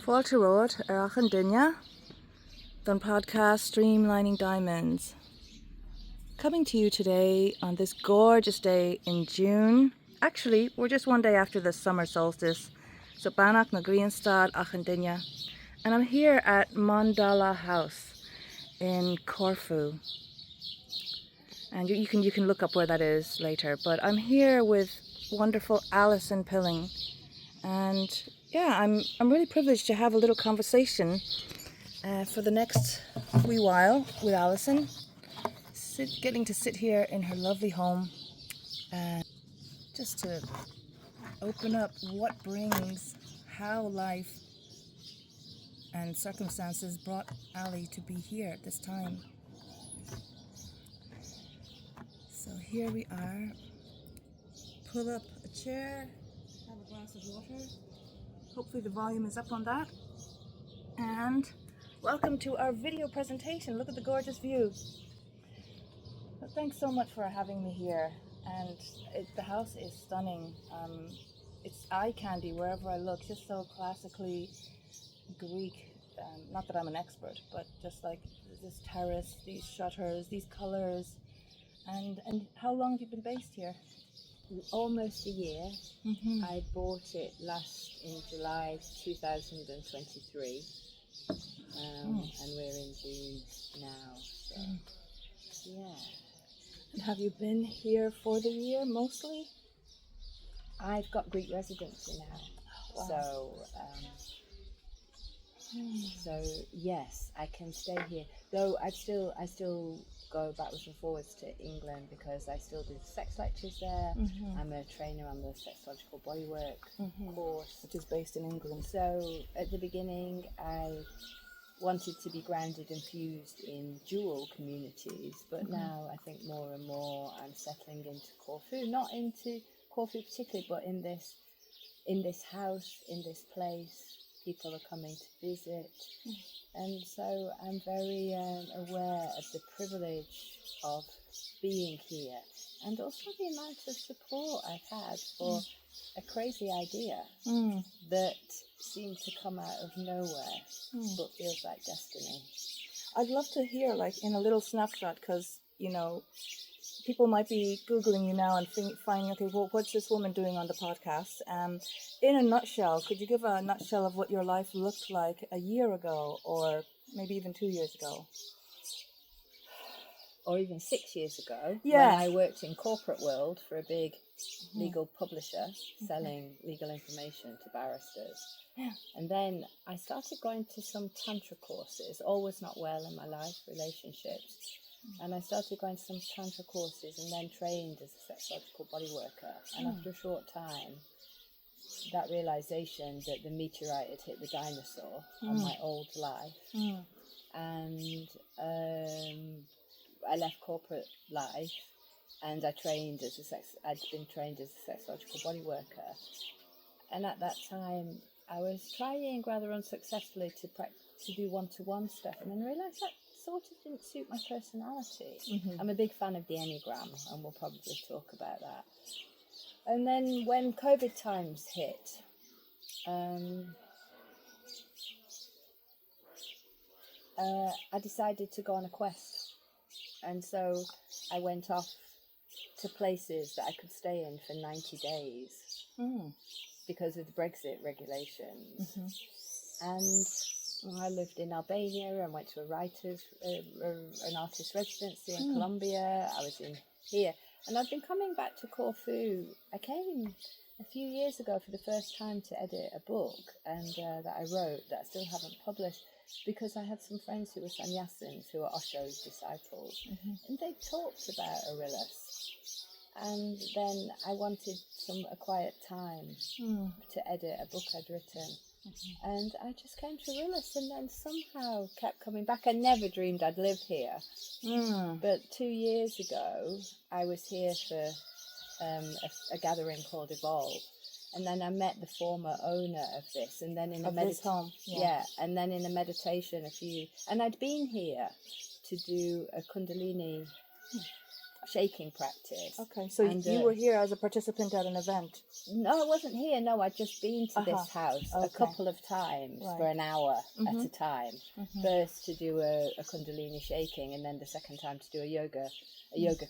Fáilte Road ar Achan Duine, don podcast Streamlining Diamonds. Coming to you today on this gorgeous day in June. Actually, we're just one day after the summer solstice. So Banach na Greenstad Achan Duine. And I'm here at Mandala House in Corfu. And you can look up where that is later. But I'm here with wonderful Alison Pilling. And yeah, I'm really privileged to have a little conversation for the next wee while with Alison. Getting to sit here in her lovely home and just to open up what brings, how life and circumstances brought Ali to be here at this time. So here we are. Pull up a chair, have a glass of water. Hopefully the volume is up on that. And welcome to our video presentation. Look at the gorgeous view. But thanks so much for having me here. And the house is stunning. It's eye candy wherever I look, just so classically Greek. Not that I'm an expert, but just like this terrace, these shutters, these colors. And how long have you been based here? Almost a year. Mm-hmm. I bought it in July 2023, and we're in June now, so yeah. And have you been here for the year mostly? I've got Greek residency now. Wow. So yes, I can stay here, though I still go backwards and forwards to England because I still do sex lectures there. Mm-hmm. I'm a trainer on the sexological bodywork course, Which is based in England. so at the beginning I wanted to be grounded and fused in dual communities, but now I think more and more I'm settling into Corfu, not into Corfu particularly, but in this house, in this place. People are coming to visit, and so I'm very aware of the privilege of being here, and also the amount of support I've had for a crazy idea that seemed to come out of nowhere, but feels like destiny. I'd love to hear, like, in a little snapshot, because, you know, people might be Googling you now and finding, okay, well, what's this woman doing on the podcast? In a nutshell, could you give a nutshell of what your life looked like a year ago, or maybe even 2 years ago? Or even 6 years ago, Yeah. when I worked in corporate world for a big legal publisher selling legal information to barristers. Yeah. And then I started going to some tantra courses, always not well in my life, relationships. And I started going to some tantra courses and then trained as a sexological body worker. And after a short time, that realization that the meteorite had hit the dinosaur on my old life. And I left corporate life and I'd been trained as a sexological body worker. And at that time, I was trying rather unsuccessfully to do one-to-one stuff, and then realized that sort of didn't suit my personality. I'm a big fan of the Enneagram, and we'll probably talk about that. And then when COVID times hit, I decided to go on a quest. And so I went off to places that I could stay in for 90 days because of the Brexit regulations. And I lived in Albania and went to an artist residency in Colombia. I was in here. And I've been coming back to Corfu. I came a few years ago for the first time to edit a book and that I wrote that I still haven't published, because I had some friends who were sannyasins, who are Osho's disciples, and they talked about Aurelius. And then I wanted a quiet time to edit a book I'd written. And I just came to Aurelius and then somehow kept coming back. I never dreamed I'd live here. But 2 years ago, I was here for a gathering called Evolve. And then I met the former owner of this, and then in and then in a meditation and I'd been here to do a Kundalini shaking practice. Okay, so And, you were here as a participant at an event. No, I wasn't here. No, I'd just been to this house a Okay. couple of times for an hour at a time. First to do a Kundalini shaking, and then the second time to do a yoga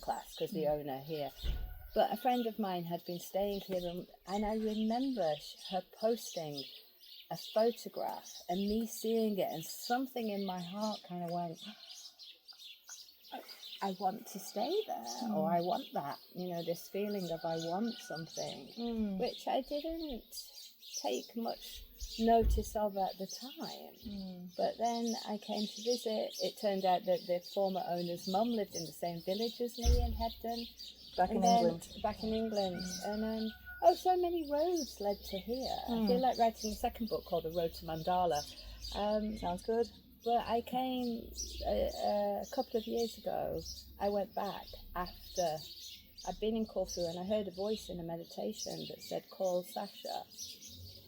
class, because the owner here. But a friend of mine had been staying here, and I remember her posting a photograph and me seeing it, and something in my heart kind of went, I want to stay there, or I want that, this feeling of I want something, which I didn't take much notice of at the time. But then I came to visit. It turned out that the former owner's mum lived in the same village as me in Hebden. Back in England. And so many roads led to here. I feel like writing a second book called The Road to Mandala. Sounds good. But I came a couple of years ago. I went back after I'd been in Corfu, and I heard a voice in a meditation that said, call Sasha.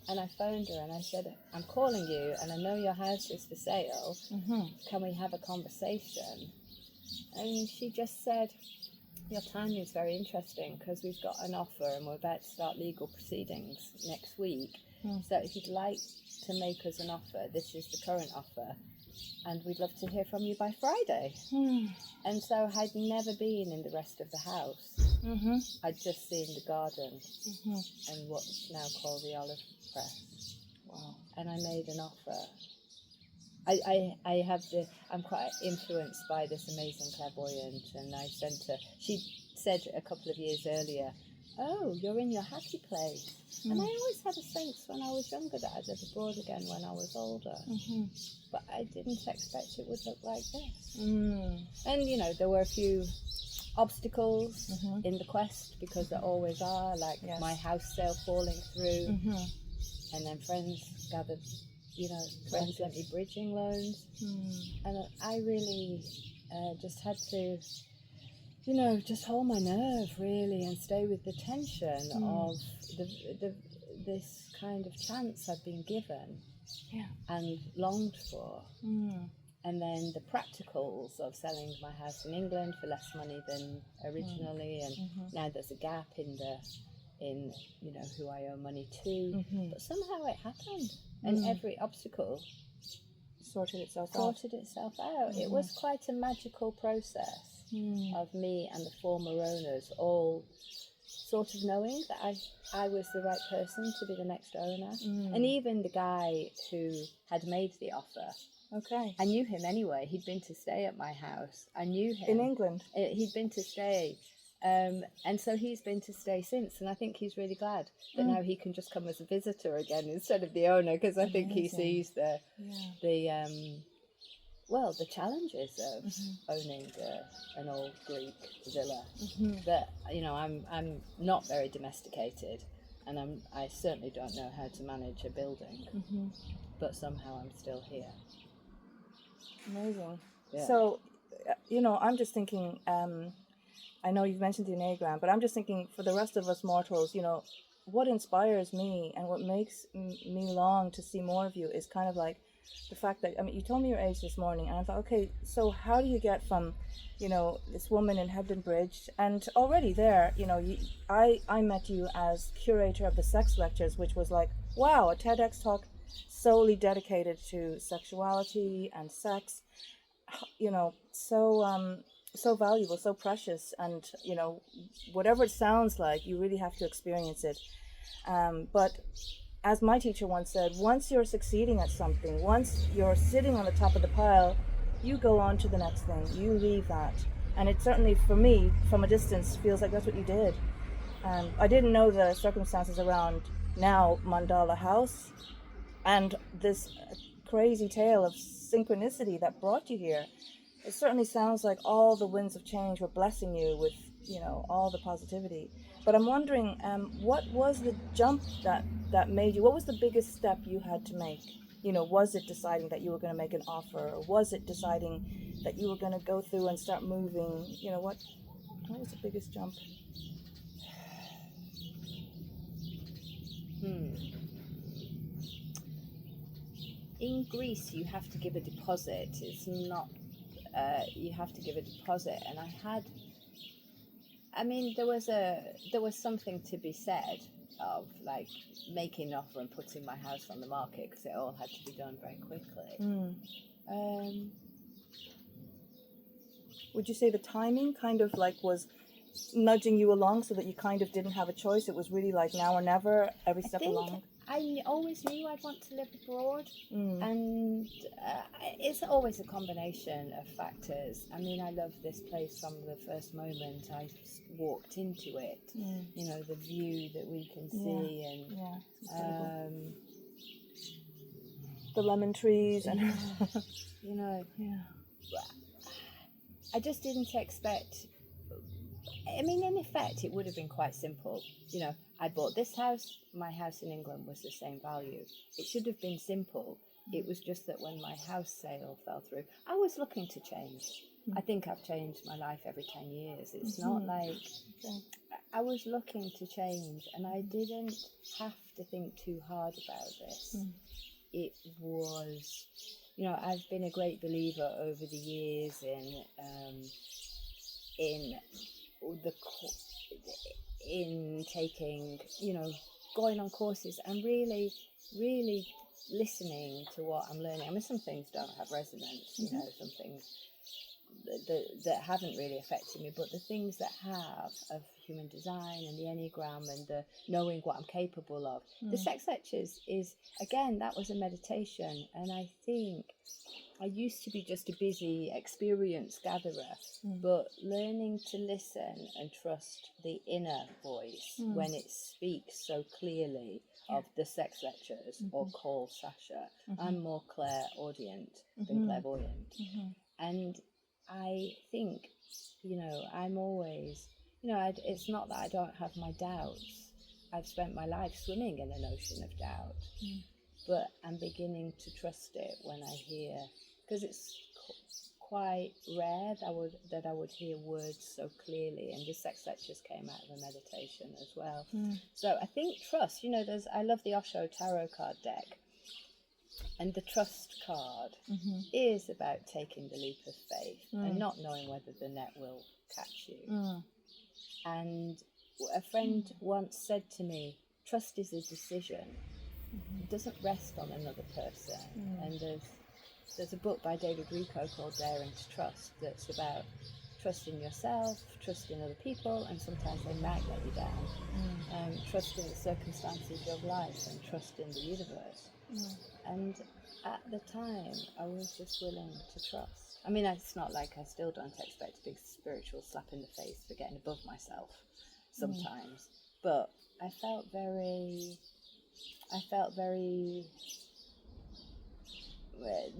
And I phoned her and I said, I'm calling you, and I know your house is for sale. Can we have a conversation? And she just said, your timing is very interesting, because we've got an offer and we're about to start legal proceedings next week. So if you'd like to make us an offer, this is the current offer, and we'd love to hear from you by Friday. And so I'd never been in the rest of the house. I'd just seen the garden and what's now called the olive press. Wow. And I made an offer. I'm quite influenced by this amazing clairvoyant, and I sent her, she said a couple of years earlier, oh, you're in your happy place. And I always had a sense when I was younger that I'd live abroad again when I was older. But I didn't expect it would look like this. And, there were a few obstacles in the quest, because there always are, like my house sale falling through, and then friends gathered, friends lent me bridging loans, and I really just had to, just hold my nerve really, and stay with the tension of this kind of chance I'd been given and longed for. And then the practicals of selling my house in England for less money than originally, and now there's a gap in who I owe money to. But somehow it happened, and every obstacle sorted itself out. It was quite a magical process of me and the former owners all sort of knowing that I was the right person to be the next owner. And even the guy who had made the offer, I knew him anyway. He'd been to stay at my house. I knew him. In England? He'd been to stay. And so he's been to stay since, and I think he's really glad that now he can just come as a visitor again instead of the owner, because I think he sees the challenges of owning an old Greek villa. That I'm not very domesticated, and I certainly don't know how to manage a building, but somehow I'm still here. Amazing. So, I'm just thinking. I know you've mentioned the Enneagram, but I'm just thinking for the rest of us mortals, what inspires me and what makes me long to see more of you is kind of like the fact that, you told me your age this morning, and I thought, okay, so how do you get from, this woman in Hebden Bridge, and already there, I met you as curator of the sex lectures, which was like, wow, a TEDx talk solely dedicated to sexuality and sex, so valuable, so precious, and whatever it sounds like, you really have to experience it. But as my teacher once said, once you're succeeding at something, once you're sitting on the top of the pile, you go on to the next thing, you leave that. And it certainly, for me, from a distance, feels like that's what you did. I didn't know the circumstances around now Mandala House and this crazy tale of synchronicity that brought you here. It certainly sounds like all the winds of change were blessing you with, all the positivity. But I'm wondering, what was the jump that made you, what was the biggest step you had to make? Was it deciding that you were going to make an offer? Or was it deciding that you were going to go through and start moving? What was the biggest jump? In Greece, you have to give a deposit. It's not... you have to give a deposit, and I had I mean, there was something to be said of like making an offer and putting my house on the market, because it all had to be done very quickly. Would you say the timing kind of like was nudging you along so that you kind of didn't have a choice? It was really like now or never, every step along? I always knew I'd want to live abroad, and it's always a combination of factors. I mean, I love this place from the first moment I walked into it. You know, the view that we can see, and the lemon trees, and you know, I just didn't expect. I mean, in effect, it would have been quite simple. You know, I bought this house, my house in England was the same value. It should have been simple. It was just that when my house sale fell through, I was looking to change. I think I've changed my life every 10 years. It's not like I was looking to change, and I didn't have to think too hard about this. It was, you know, I've been a great believer over the years in taking, you know, going on courses and really listening to what I'm learning. I mean, some things don't have resonance, you know, some things that haven't really affected me, but the things that have, of human design and the Enneagram and the knowing what I'm capable of. The sex lectures is, again, that was a meditation, and I think I used to be just a busy experience gatherer, but learning to listen and trust the inner voice when it speaks so clearly of the sex lectures or call Sasha. I'm more clairaudient than clairvoyant. And I think, you know, I'm always, you know, it's not that I don't have my doubts. I've spent my life swimming in an ocean of doubt, but I'm beginning to trust it when I hear, because it's quite rare that I would hear words so clearly, and the sex lectures came out of a meditation as well. So I think trust, you know, I love the Osho tarot card deck, and the trust card is about taking the leap of faith and not knowing whether the net will catch you. And a friend once said to me, trust is a decision. It doesn't rest on another person. And there's a book by David Rico called Daring to Trust that's about trusting yourself, trusting other people, and sometimes they might let you down. Trusting the circumstances of life and trusting the universe. And at the time, I was just willing to trust. I mean, it's not like I still don't expect a big spiritual slap in the face for getting above myself sometimes, but I felt very,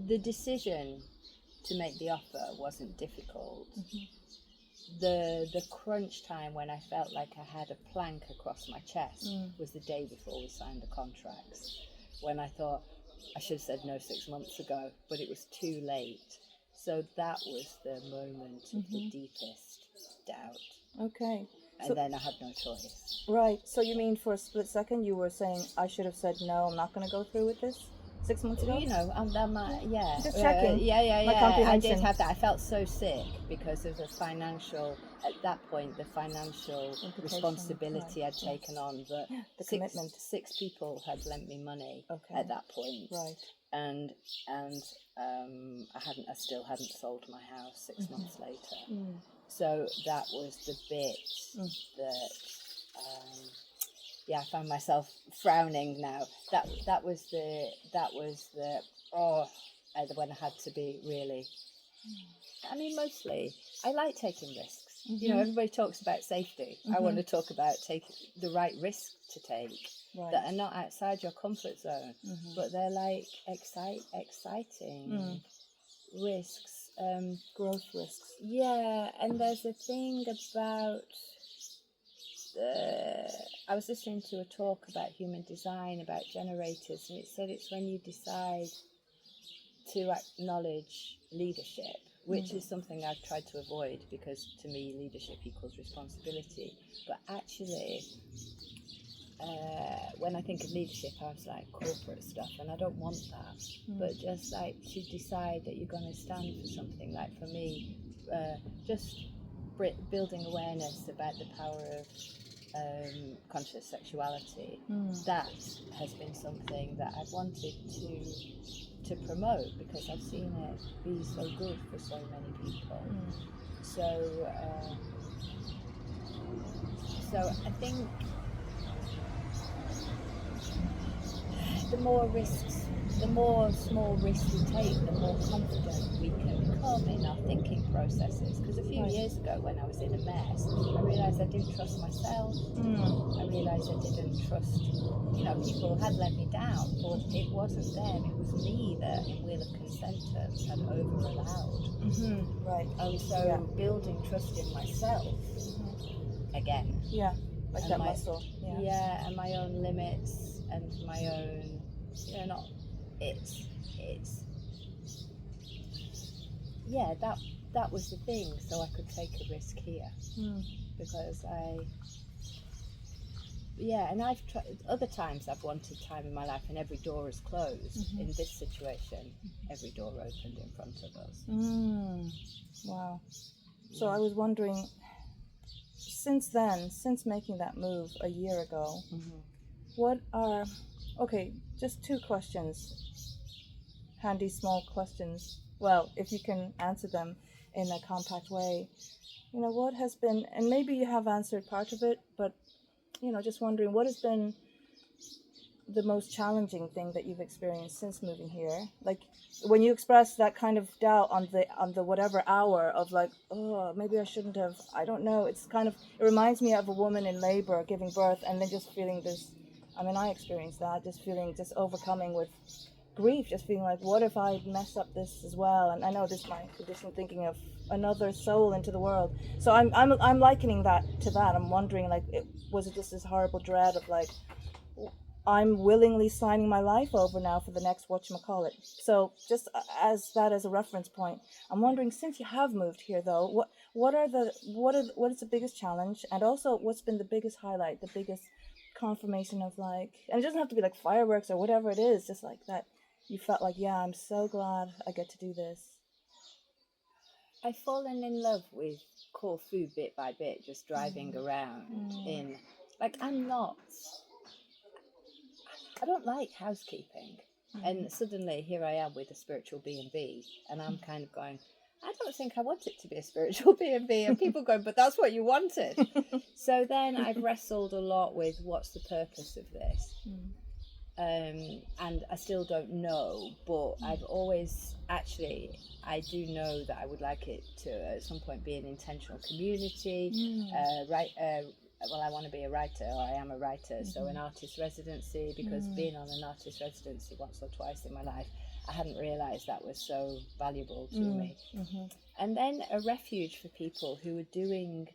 the decision to make the offer wasn't difficult. The crunch time when I felt like I had a plank across my chest was the day before we signed the contracts, when I thought I should have said no 6 months ago, but it was too late. So that was the moment of the deepest doubt. Okay. And then I had no choice. Right. So you mean for a split second you were saying, I should have said no, I'm not going to go through with this 6 months ago? You know, Just checking. My comprehension. I did have that. I felt so sick because of the financial, at that point, the financial responsibility I'd taken on. That the commitment. 6 people had lent me money at that point. Right. And I still hadn't sold my house 6 months later. So that was the bit that, I found myself frowning now. That was when I had to be really. I mean, mostly I like taking risks. You know, everybody talks about safety. I want to talk about taking the right risk to take that are not outside your comfort zone, but they're like exciting risks, growth risks. Yeah, and there's a thing about. I was listening to a talk about human design, about generators, and it said it's when you decide to acknowledge leadership, which is something I've tried to avoid because to me leadership equals responsibility. But actually, when I think of leadership, I was like corporate stuff, and I don't want that. But just like to decide that you're going to stand for something, like for me, just building awareness about the power of conscious sexuality, that has been something that I've wanted to promote, because I've seen it be so good for so many people. So I think the more small risks we take, the more confident we can become in our thinking processes. Because a few years ago, when I was in a mess, I realised I didn't trust myself. I realised I didn't trust, people had let me down, but it wasn't them, it was me that, in Wheel of Consentence, had over-allowed. Right. And so building trust in myself, again. Yeah, like and that muscle. Yeah, and my own limits, and my own, that was the thing. So I could take a risk here, because and I've tried other times. I've wanted time in my life, and every door is closed. In this situation, every door opened in front of us. Wow. So I was wondering, since making that move a year ago, what are, just 2 questions, handy small questions. Well, if you can answer them in a compact way, what has been, and maybe you have answered part of it, but, just wondering, what has been the most challenging thing that you've experienced since moving here? Like, when you express that kind of doubt on the whatever hour of like, oh, maybe I shouldn't have, I don't know, it reminds me of a woman in labor giving birth, and then just feeling this, I experienced that, just overcoming with grief, just feeling like, what if I mess up this as well? And I know this my condition, thinking of another soul into the world. So I'm likening that to that. I'm wondering, like, was it just this horrible dread of like, I'm willingly signing my life over now for the next whatchamacallit. So just as a reference point, I'm wondering, since you have moved here though, what is the biggest challenge, and also what's been the biggest highlight, the biggest confirmation of like, and it doesn't have to be like fireworks or whatever it is, just like that you felt like, yeah, I'm so glad I get to do this. I've fallen in love with Corfu bit by bit, just driving around in, like, I don't like housekeeping, and suddenly here I am with a spiritual B&B, and I'm kind of going, I don't think I want it to be a spiritual B&B, and people going, but that's what you wanted. So then I've wrestled a lot with what's the purpose of this. And I still don't know, but I've always, I do know that I would like it to at some point be an intentional community. Well, I want to be a writer, or I am a writer, so an artist residency, because being on an artist residency once or twice in my life, I hadn't realised that was so valuable to me. And then a refuge for people who are doing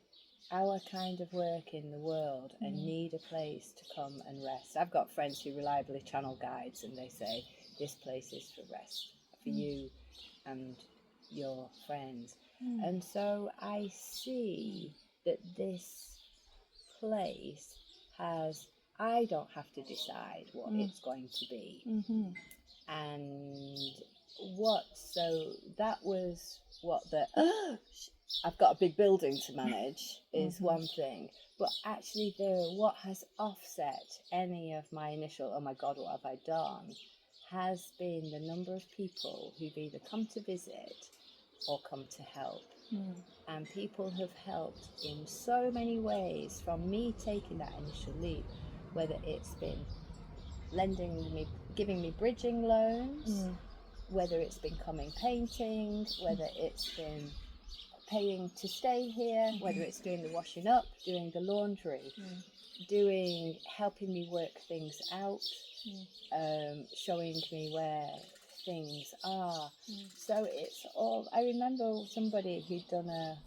our kind of work in the world and need a place to come and rest. I've got friends who reliably channel guides, and they say, this place is for rest, for you and your friends. And so I see that this place I don't have to decide what it's going to be. And so that was what I've got a big building to manage is one thing, but actually what has offset any of my initial, oh my God, what have I done, has been the number of people who've either come to visit or come to help. And people have helped in so many ways from me taking that initial leap, whether it's been giving me bridging loans, whether it's been coming painting, whether it's been paying to stay here, whether it's doing the washing up, doing the laundry, helping me work things out, showing me where things are. So it's all, I remember somebody who'd done a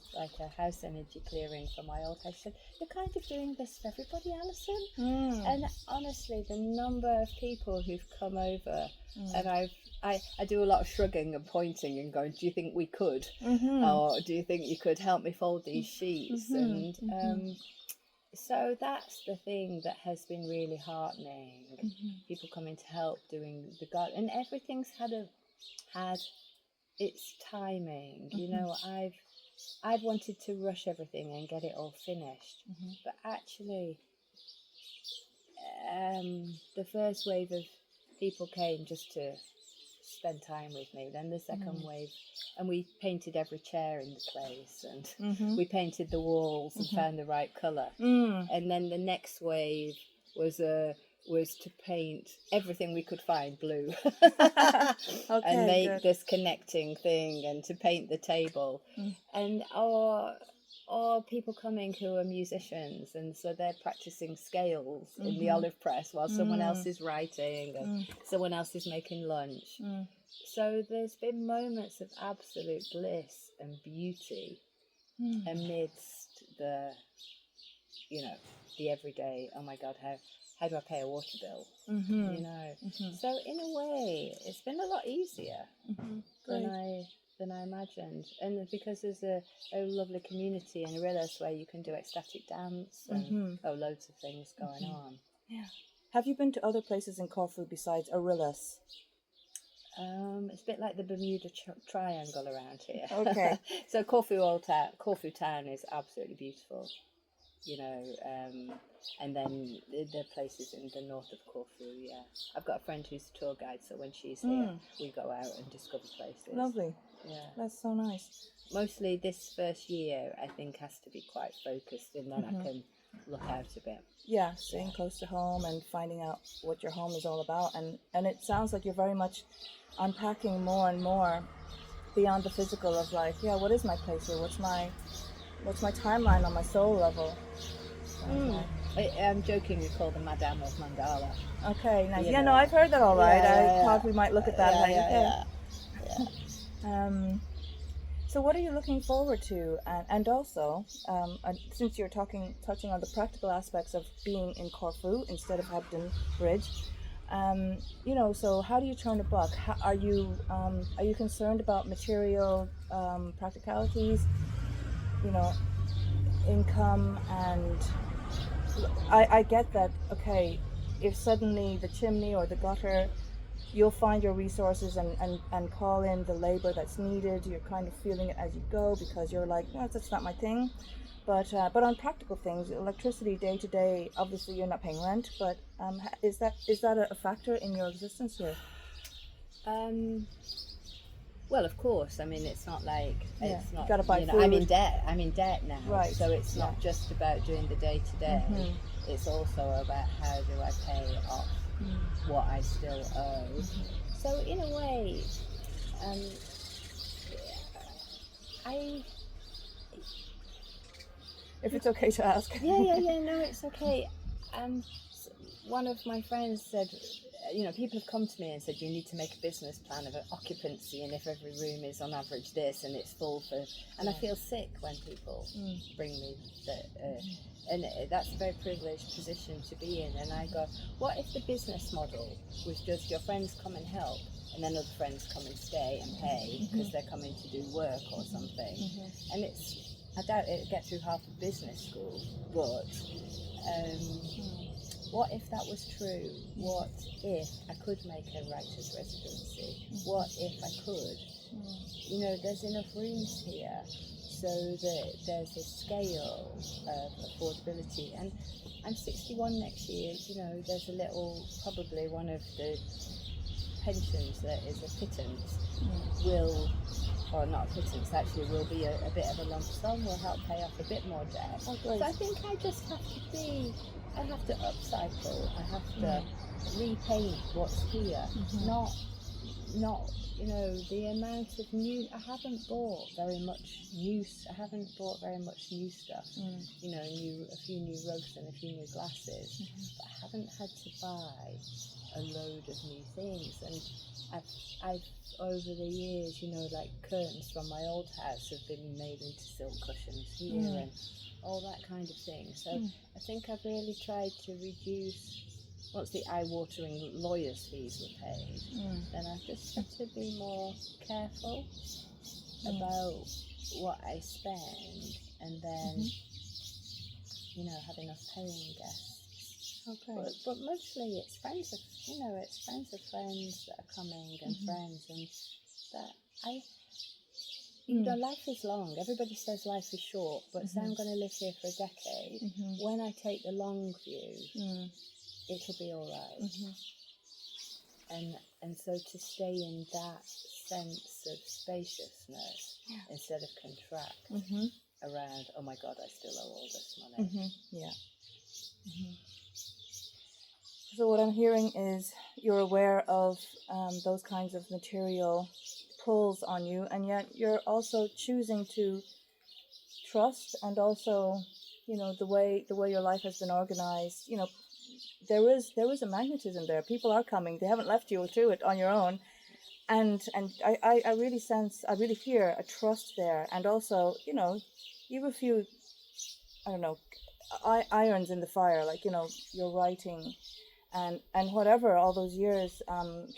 house energy clearing for my old house said, you're kind of doing this for everybody, Alison. And honestly, the number of people who've come over, and I do a lot of shrugging and pointing and going, do you think we could? Or do you think you could help me fold these sheets? And so that's the thing that has been really heartening. People coming to help, doing the garden, and everything's had its timing. You know, I'd wanted to rush everything and get it all finished, but actually, the first wave of people came just to spend time with me. Then the second wave, and we painted every chair in the place, and we painted the walls and found the right colour. And then the next wave was to paint everything we could find blue and make this connecting thing, and to paint the table. And or people coming who are musicians, and so they're practicing scales in the olive press while someone else is writing and someone else is making lunch. So there's been moments of absolute bliss and beauty amidst the, you know, the everyday, oh my God, how do I pay a water bill? You know. So in a way, it's been a lot easier than I imagined. And because there's a lovely community in Arillas where you can do ecstatic dance and loads of things going on. Yeah. Have you been to other places in Corfu besides Arillas? It's a bit like the Bermuda Triangle around here. Okay. So Corfu town is absolutely beautiful. You know, and then the places in the north of Corfu, yeah. I've got a friend who's a tour guide, so when she's here, we go out and discover places. Lovely. Yeah. That's so nice. Mostly this first year, I think, has to be quite focused, and then I can look out a bit. Yeah, staying close to home and finding out what your home is all about. And it sounds like you're very much unpacking more and more beyond the physical of like, yeah, what is my place here? What's my timeline on my soul level? I'm jokingly called the Madame of Mandala. Okay, nice. You Yeah, know. no, I've heard that all right. Yeah, I thought we might look at that. Yeah. So what are you looking forward to? And also, since you're touching on the practical aspects of being in Corfu instead of Hebden Bridge, you know, so how do you turn a buck? Are you concerned about material practicalities? You know, income, and I get that. Okay, if suddenly the chimney or the gutter, you'll find your resources and call in the labor that's needed. You're kind of feeling it as you go because you're like, no, that's not my thing. But on practical things, electricity day to day, obviously you're not paying rent. But is that a factor in your existence here? Well, of course. I mean, it's not like it's not. You gotta buy food. I'm in debt now, right? So it's not just about doing the day to day. It's also about how do I pay off what I still owe. So in a way, if it's okay to ask. Yeah. No, it's okay. One of my friends said, you know, people have come to me and said, you need to make a business plan of occupancy, and if every room is on average this and it's full for, and I feel sick when people bring me that, and that's a very privileged position to be in. And I go, what if the business model was just your friends come and help, and then other friends come and stay and pay because they're coming to do work or something? And I doubt it'll get through half of business school, but what if that was true? What if I could make a writer's residency? What if I could? You know, there's enough rooms here so that there's a scale of affordability. And I'm 61 next year. You know, there's a little, probably one of the pensions that is a pittance will, or not a pittance, actually will be a bit of a lump sum, will help pay off a bit more debt. So I think I just have to upcycle, I have to repaint what's here, not, you know, the amount of new, I haven't bought very much new stuff, you know, a few new rugs and a few new glasses, but I haven't had to buy a load of new things. And I've over the years, you know, like curtains from my old house have been made into silk cushions here and all that kind of thing. So I think I've really tried to reduce, once the eye-watering lawyers' fees were paid, then I've just had to be more careful about what I spend, and then, you know, have enough paying guests. Okay. But mostly it's friends of, you know, friends that are coming, and friends, and that life is long. Everybody says life is short, but say I'm going to live here for a decade. When I take the long view, it'll be all right. And so to stay in that sense of spaciousness instead of contract around, oh my God, I still owe all this money. So what I'm hearing is you're aware of those kinds of material pulls on you, and yet you're also choosing to trust, and also, you know, the way your life has been organized. You know, there is a magnetism there. People are coming. They haven't left you to it on your own, and I really sense, I really hear a trust there, and also, you know, you have a few, I don't know, irons in the fire, like, you know, you're writing. And whatever, all those years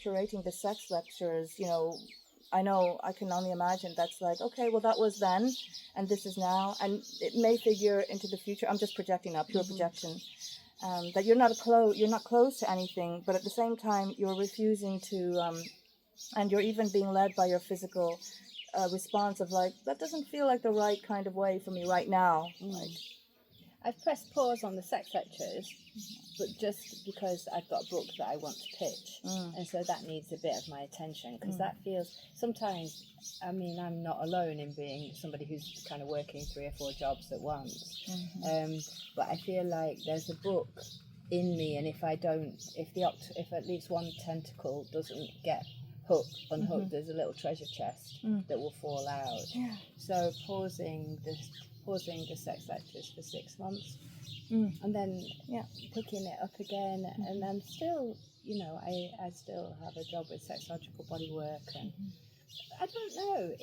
curating the sex lectures, you know I can only imagine that's like, okay, well, that was then, and this is now, and it may figure into the future. I'm just projecting now, pure projection. That you're not close to anything, but at the same time you're refusing to, and you're even being led by your physical response of like, that doesn't feel like the right kind of way for me right now. Like, I've pressed pause on the sex lectures, but just because I've got a book that I want to pitch, and so that needs a bit of my attention, because that feels, sometimes, I mean, I'm not alone in being somebody who's kind of working 3 or 4 jobs at once, but I feel like there's a book in me, and if at least one tentacle doesn't get unhooked, there's a little treasure chest that will fall out. So pausing the sex lectures for 6 months, and then picking it up again, and then still, you know, I still have a job with sexological bodywork, and I don't know,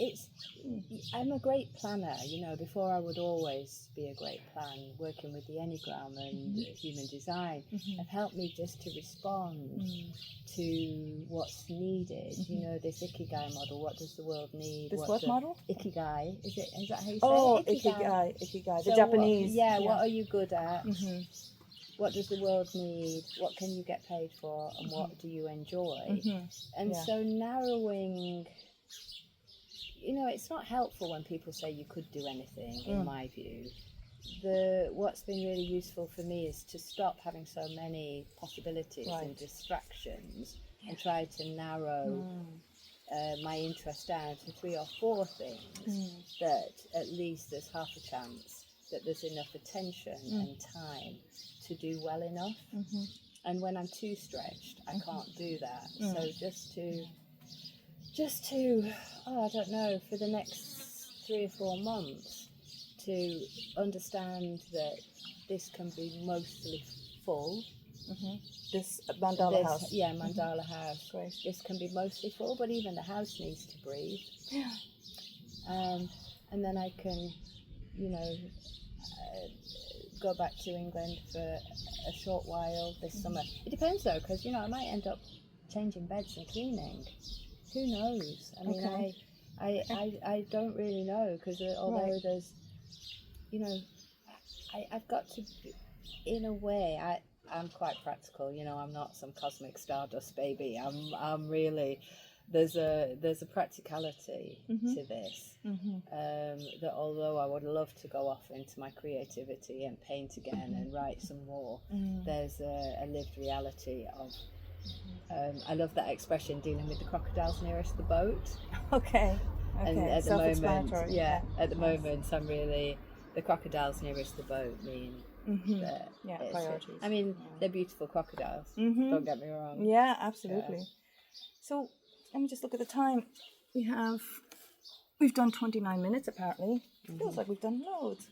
I'm a great planner, you know. Before I would always be a great plan. Working with the Enneagram and human design have helped me just to respond to what's needed. You know, this Ikigai model. What does the world need? this what model? Ikigai. Is that how you say Oh, it? Ikigai. The So Japanese. what are you good at? What does the world need? What can you get paid for? And what do you enjoy? And so narrowing, you know, it's not helpful when people say you could do anything, in my view. What's been really useful for me is to stop having so many possibilities and distractions, and try to narrow my interest down to 3 or 4 things that at least there's half a chance that there's enough attention and time to do well enough. And when I'm too stretched, I can't do that. So just to I don't know, for the next 3 or 4 months, to understand that this can be mostly full. This Mandala house. Yeah, Mandala house. Great. This can be mostly full, but even the house needs to breathe. And then I can, you know, go back to England for a short while this summer. It depends though, because, you know, I might end up changing beds and cleaning. Who knows? I mean, I don't really know, because although there's, you know, I've got to, in a way, I'm quite practical. You know, I'm not some cosmic stardust baby. I'm really, there's a practicality to this, that although I would love to go off into my creativity and paint again and write some more, there's a lived reality of, I love that expression, dealing with the crocodiles nearest the boat. Okay. And at the moment, at the moment, I'm really, the crocodiles nearest the boat mean that priorities. I mean, they're beautiful crocodiles. Don't get me wrong. Yeah, absolutely. So let me just look at the time. We've done 29 minutes apparently. Feels like we've done loads.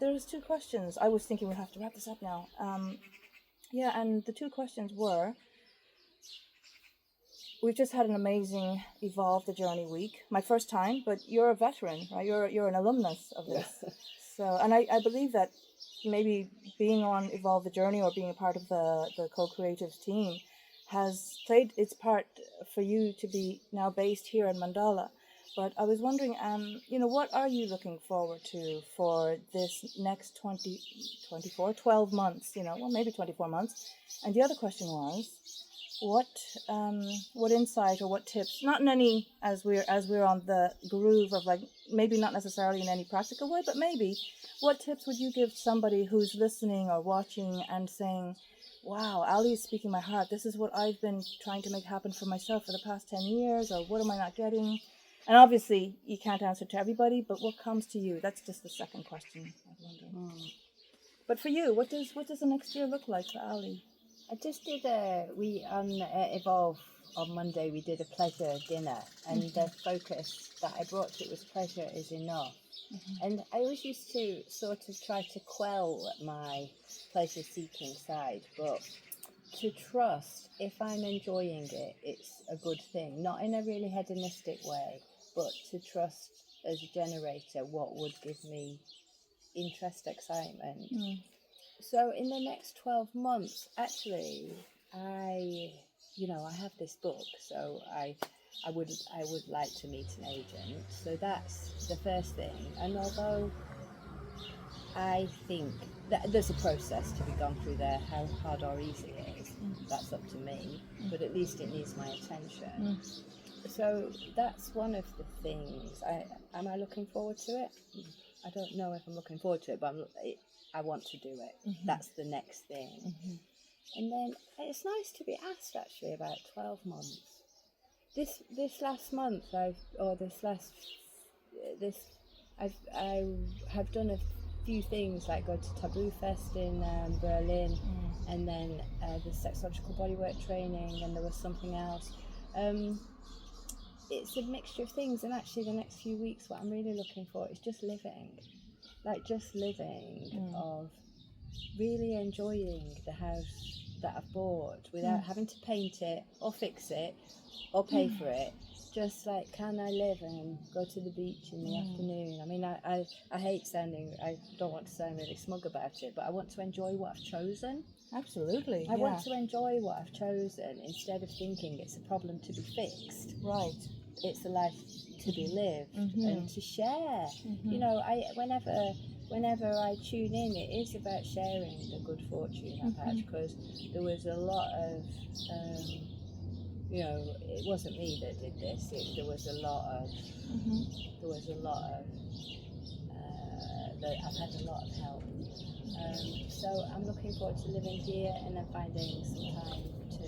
There's 2 questions. I was thinking we have to wrap this up now. And the 2 questions were, we've just had an amazing Evolve the Journey week. My first time, but you're a veteran, right? You're an alumnus of this. So, and I believe that maybe being on Evolve the Journey or being a part of the co-creative team has played its part for you to be now based here in Mandala. But I was wondering, you know, what are you looking forward to for this next 12 months, you know, well, maybe 24 months. And the other question was, what insight or what tips, not in any, as we're on the groove of like, maybe not necessarily in any practical way, but maybe what tips would you give somebody who's listening or watching and saying, wow, Ali is speaking my heart, this is what I've been trying to make happen for myself for the past 10 years, or what am I not getting? And obviously you can't answer to everybody, but what comes to you? That's just the second question I'm wondering. But for you, what does the next year look like for Ali? I just did on Evolve on Monday, we did a pleasure dinner, and the focus that I brought to it was pleasure is enough. And I always used to sort of try to quell my pleasure-seeking side, but to trust if I'm enjoying it, it's a good thing. Not in a really hedonistic way, but to trust as a generator what would give me interest, excitement. So in the next 12 months, actually, I have this book, so I would like to meet an agent. So that's the first thing. And although I think that there's a process to be gone through there, how hard or easy it is, that's up to me, but at least it needs my attention. So that's one of the things. Am I looking forward to it? I don't know if I'm looking forward to it, but I want to do it. That's the next thing. And then it's nice to be asked actually about 12 months. This last month I have done a few things, like go to Taboo Fest in Berlin, and then the sexological bodywork training, and there was something else. It's a mixture of things, and actually the next few weeks what I'm really looking for is just living. Of really enjoying the house that I've bought without having to paint it or fix it or pay for it. Just like, can I live and go to the beach in the afternoon? I mean, I hate I don't want to sound really smug about it, but I want to enjoy what I've chosen. Absolutely. I want to enjoy what I've chosen instead of thinking it's a problem to be fixed. Right. It's a life to be lived and to share. You know, whenever I tune in, it is about sharing the good fortune I've had, because there was a lot of, it wasn't me that did this. There was a lot of, I've had a lot of help. So I'm looking forward to living here and then finding some time to.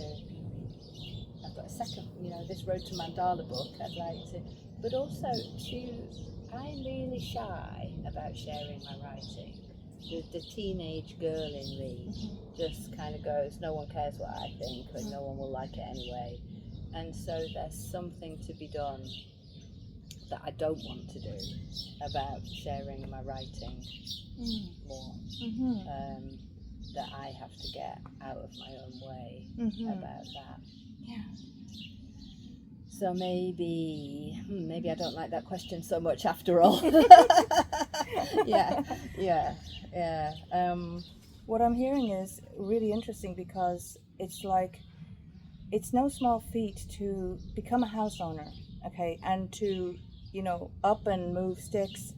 I've got a second, this Road to Mandala book I'd like to, but also I'm really shy about sharing my writing. The teenage girl in me just kind of goes, no one cares what I think, or no one will like it anyway. And so there's something to be done that I don't want to do about sharing my writing more. That I have to get out of my own way about that. Yeah. So maybe I don't like that question so much after all. Yeah. What I'm hearing is really interesting, because it's like, it's no small feat to become a house owner, okay, and to, up and move sticks,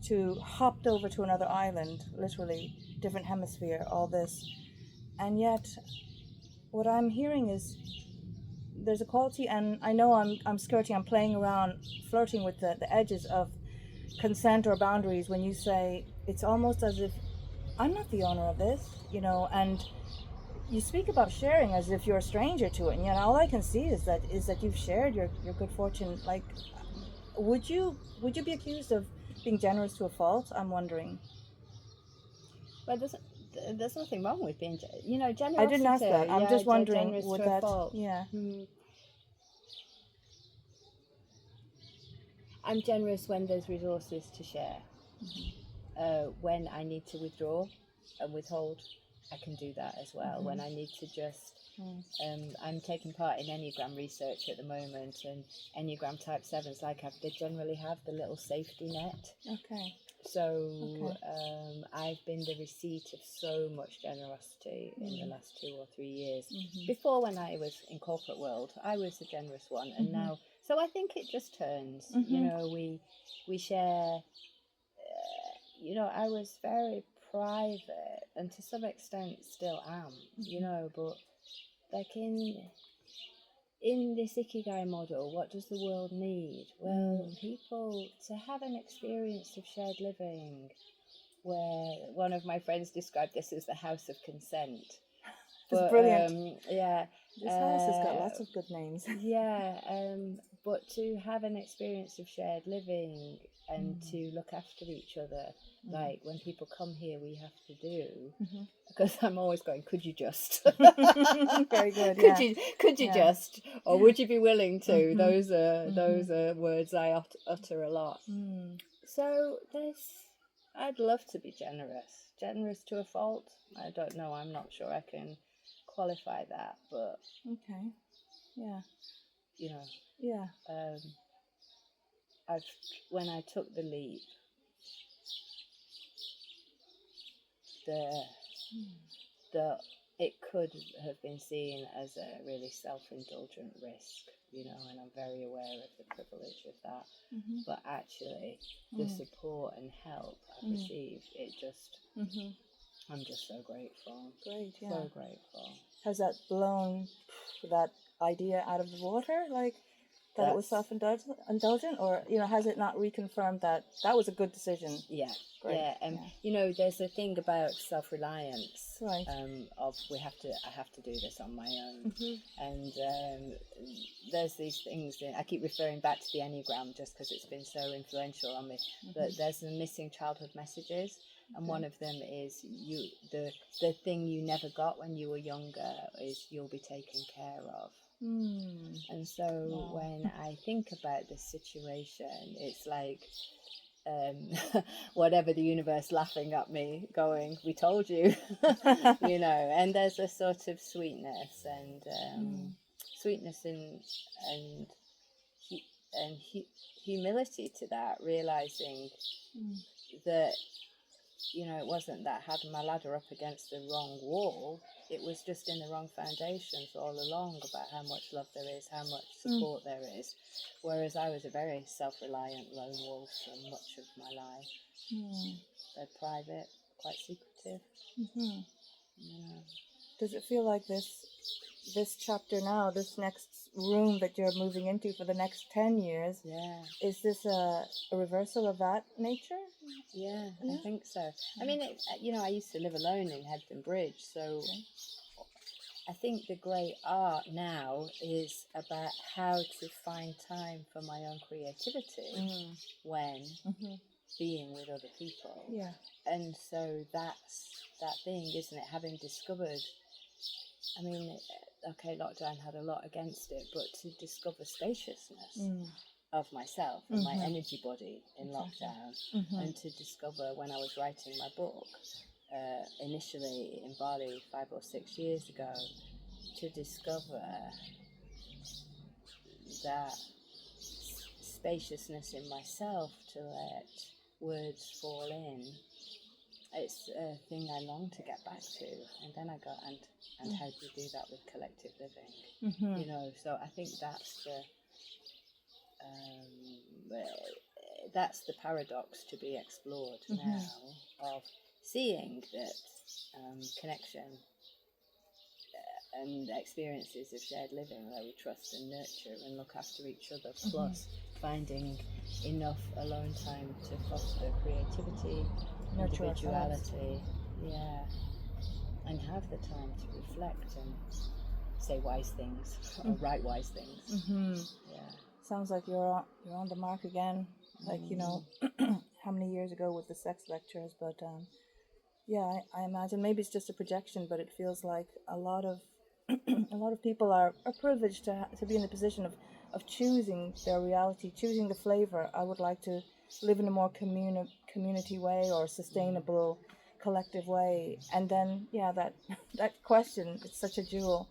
to hopped over to another island, literally, different hemisphere, all this. And yet, what I'm hearing is there's a quality, and I know I'm playing around, flirting with the edges of consent or boundaries when you say it's almost as if I'm not the owner of this, and you speak about sharing as if you're a stranger to it, and yet all I can see is that you've shared your good fortune. Like, would you be accused of being generous to a fault? I'm wondering. Well, there's nothing wrong with being, generosity. I didn't ask that. I'm just wondering, generous would to a that, fault. yeah. I'm generous when there's resources to share. When I need to withdraw and withhold, I can do that as well. When I need to just, I'm taking part in Enneagram research at the moment, and Enneagram Type 7s, they generally have the little safety net. Okay. So I've been the receipt of so much generosity in the last 2 or 3 years. Before, when I was in corporate world, I was the generous one, and now, so I think it just turns. We share. I was very private, and to some extent still am. But like in this Ikigai model, what does the world need? Well, people to have an experience of shared living, where one of my friends described this as the house of consent. It's brilliant. Yeah. This house has got lots of good names. Yeah, but to have an experience of shared living and to look after each other, like when people come here, we have to do, because I'm always going, could you just? Very good. Could you just, or would you be willing to? Those are words I utter a lot. So I'd love to be generous to a fault. I don't know. I'm not sure I can qualify that, but okay, yeah, you know, yeah. When I took the leap, it could have been seen as a really self-indulgent risk, and I'm very aware of the privilege of that. But actually, the support and help I've received, I'm just so grateful. Great, yeah. So grateful. Has that blown that idea out of the water, like that it was self-indulgent, or has it not reconfirmed that was a good decision? Yeah. Great. Yeah, there's a thing about self-reliance, right? I have to do this on my own, and there's these things that I keep referring back to the Enneagram just because it's been so influential on me. But there's the missing childhood messages, and one of them is the thing you never got when you were younger is you'll be taken care of. And so when I think about this situation, it's like whatever the universe laughing at me going, we told you. And there's a sort of sweetness and and humility to that, realizing that it wasn't that I had my ladder up against the wrong wall. It was just in the wrong foundations all along about how much love there is, how much support there is. Whereas I was a very self-reliant lone wolf for much of my life. Very private, quite secretive. Does it feel like this chapter now, this next room that you're moving into for the next 10 years, is this a reversal of that nature? Yeah, I think so. I mean, I used to live alone in Hebden Bridge, so I think the great art now is about how to find time for my own creativity when being with other people. Yeah. And so that's that thing, isn't it? Having discovered, I mean, okay, lockdown had a lot against it, but to discover spaciousness of myself and my energy body in lockdown, and to discover when I was writing my book, initially in Bali 5 or 6 years ago, to discover that spaciousness in myself, to let words fall in. It's a thing I long to get back to, and then I got and how do you do that with collective living? So I think that's the paradox to be explored now, of seeing that connection and experiences of shared living where we trust and nurture and look after each other, plus finding enough alone time to foster creativity, individuality, and have the time to reflect and say wise things or write wise things. Sounds like you're on the mark again, like how many years ago with the sex lectures, but I imagine maybe it's just a projection, but it feels like a lot of people are privileged to be in the position of choosing their reality, choosing the flavor. I would like to live in a more community way or sustainable collective way, and then that question, it's such a jewel.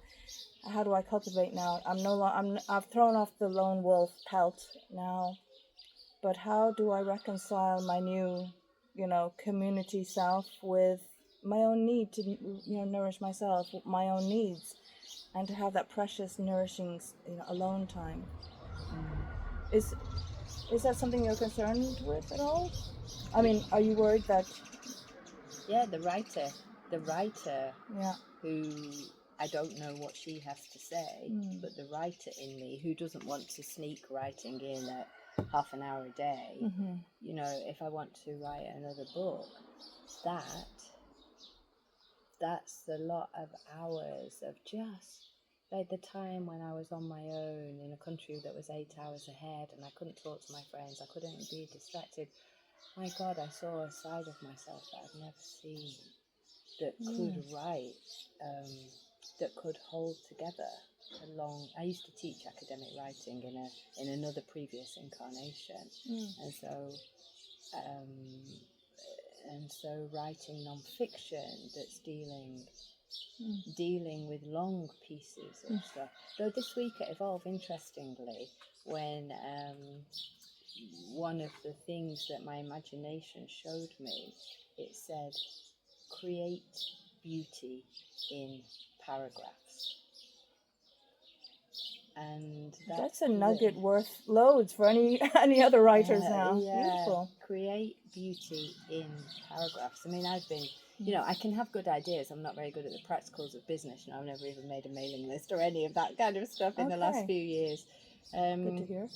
How do I cultivate now? I've thrown off the lone wolf pelt now, but how do I reconcile my new community self with my own need to nourish myself, my own needs, and to have that precious nourishing alone time? Is that something you're concerned with at all? I mean, are you worried that the writer who I don't know what she has to say, but the writer in me, who doesn't want to sneak writing in at half an hour a day, you know, if I want to write another book, that's a lot of hours of just like the time when I was on my own in a country that was 8 hours ahead and I couldn't talk to my friends, I couldn't be distracted. My God, I saw a side of myself that I'd never seen, that could write, that could hold together a long. I used to teach academic writing in another previous incarnation, and so writing non-fiction that's dealing with long pieces of stuff. Though this week it evolved interestingly when one of the things that my imagination showed me, it said, create beauty in paragraphs. And that's a nugget worth loads for any other writers now. Yeah, beautiful. Create beauty in paragraphs. I mean, I've been, you know, I can have good ideas. I'm not very good at the practicals of business. You know, I've never even made a mailing list or any of that kind of stuff in the last few years. Good to hear.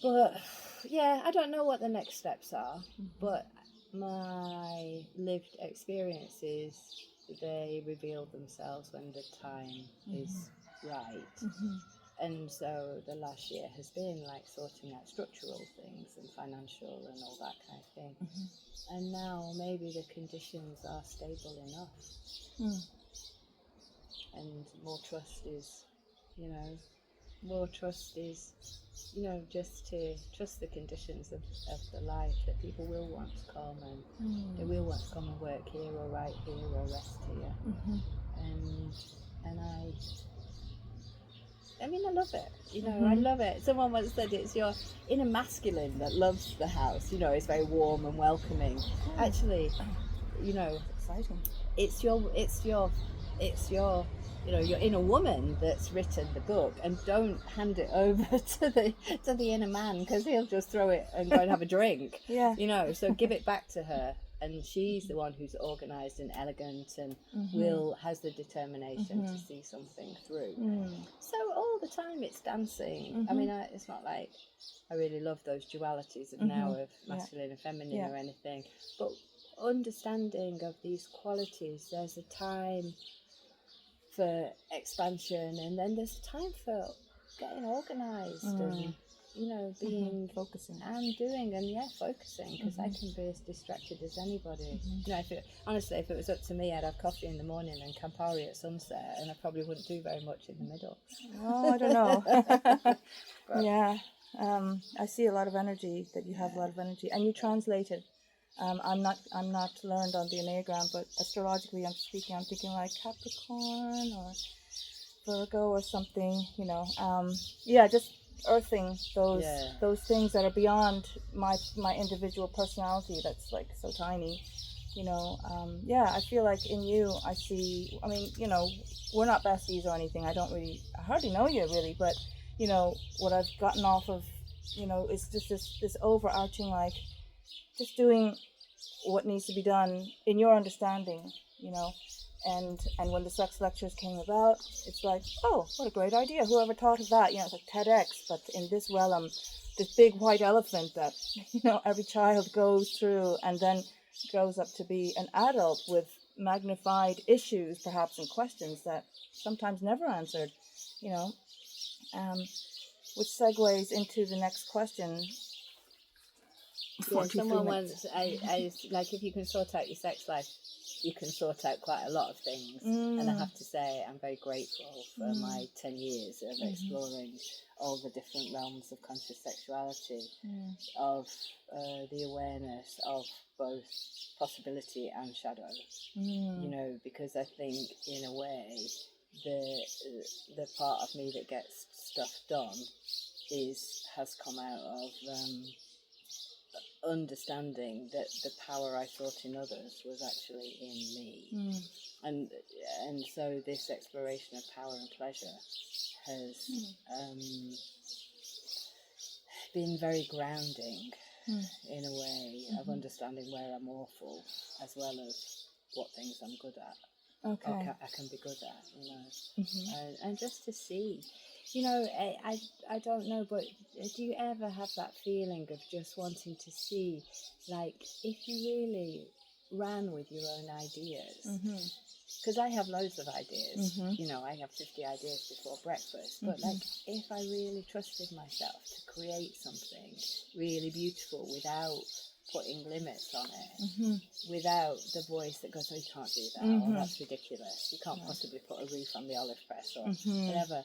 But yeah, I don't know what the next steps are, but my lived experiences, they reveal themselves when the time is right. And so the last year has been like sorting out structural things and financial and all that kind of thing. And now maybe the conditions are stable enough. And more trust is, just to trust the conditions of the life, that people will want to come and they will want to come and work here or write here or rest here. And I mean, I love it. You know, I love it. Someone once said it's your inner masculine that loves the house. You know, it's very warm and welcoming. Actually, you know, exciting. It's your your inner woman that's written the book, and don't hand it over to the inner man, because he'll just throw it and go and have a drink. Yeah. You know, so give it back to her. And she's the one who's organised and elegant and has the determination to see something through. So all the time it's dancing. I mean, it's not like I really love those dualities of now of masculine and feminine or anything. But understanding of these qualities, there's a time for expansion, and then there's a time for getting organised and, you know, being focusing and doing and focusing, because I can be as distracted as anybody. You know, if it was up to me, I'd have coffee in the morning and Campari at sunset, and I probably wouldn't do very much in the middle. Oh, I don't know. Yeah, I see a lot of energy, that you have a lot of energy, and you translated. I'm not learned on the Enneagram, but astrologically I'm thinking like Capricorn or Virgo or something, you know. Just earthing those things that are beyond my individual personality, that's like so tiny, you know. I feel like in you I see, I mean, you know, we're not besties or anything. I hardly know you really, but you know, what I've gotten off of, you know, is just this overarching, like, just doing what needs to be done in your understanding, you know. And when the sex lectures came about, it's like, oh, what a great idea, whoever thought of that, you know. It's like TEDx, but in this realm, this big white elephant that, you know, every child goes through and then grows up to be an adult with magnified issues perhaps and questions that sometimes never answered, you know. Which segues into the next question. Yeah, someone once, I like, if you can sort out your sex life, you can sort out quite a lot of things. And I have to say, I'm very grateful for my 10 years of exploring all the different realms of conscious sexuality, of the awareness of both possibility and shadow. You know, because I think in a way the part of me that gets stuff done has come out of understanding that the power I thought in others was actually in me. And so this exploration of power and pleasure has been very grounding in a way of understanding where I'm awful, as well as what things I'm good at. Okay. I can be good at, you know, and just to see, you know, I don't know, but do you ever have that feeling of just wanting to see, like, if you really ran with your own ideas? Because I have loads of ideas, you know, I have 50 ideas before breakfast, but like, if I really trusted myself to create something really beautiful without putting limits on it, without the voice that goes, oh, you can't do that, or that's ridiculous, you can't possibly put a roof on the olive press, or whatever.